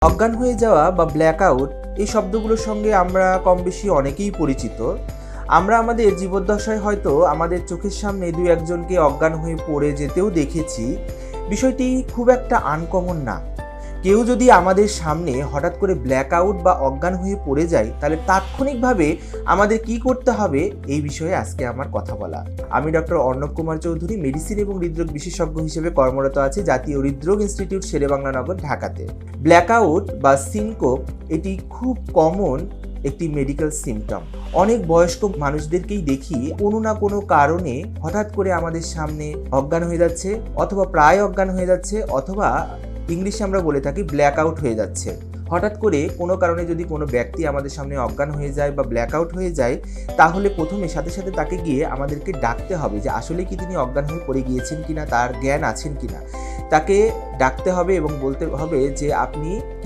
অজ্ঞান হয়ে যাওয়া বা ব্ল্যাক আউট এই শব্দগুলোর সঙ্গে আমরা কম বেশি অনেকেই পরিচিত। আমরা আমাদের জীবদ্দশায় হয়তো আমাদের চোখের সামনে দুই একজনকে অজ্ঞান হয়ে পড়ে যেতেও দেখেছি। বিষয়টি খুব একটা আনকমন না। কেউ যদি আমাদের সামনে হঠাৎ করে ব্ল্যাক আউট বা অজ্ঞান হয়ে পড়ে যায়, তাহলে তাৎক্ষণিকভাবে আমাদের কি করতে হবে এই বিষয়ে আজকে আমার কথা বলা। আমি ডক্টর অর্ণব কুমার চৌধুরী, মেডিসিন এবং হৃদরোগ বিশেষজ্ঞ হিসেবে কর্মরত আছি জাতীয় হৃদরোগ ইনস্টিটিউট, শেরেবাংলা নগর, ঢাকাতে। ব্ল্যাক আউট বা সিনকোপ এটি খুব কমন একটি মেডিকেল সিমটম। অনেক বয়স্ক মানুষদেরকেই দেখি কোনো না কোনো কারণে হঠাৎ করে আমাদের সামনে অজ্ঞান হয়ে যাচ্ছে, অথবা প্রায় অজ্ঞান হয়ে যাচ্ছে, অথবা ইংলিশে আমরা বলে থাকি ব্ল্যাক আউট হয়ে যাচ্ছে। হঠাৎ করে কোনো কারণে যদি কোনো ব্যক্তি আমাদের সামনে অজ্ঞান হয়ে যায় বা ব্ল্যাক আউট হয়ে যায়, তাহলে প্রথমে সাথে সাথে তাকে গিয়ে আমাদেরকে ডাকতে হবে যে আসলে কি তিনি অজ্ঞান হয়ে পড়ে গিয়েছেন কিনা, তার জ্ঞান আছেন কিনা। তাকে ডাকতে হবে এবং বলতে হবে যে আপনি কি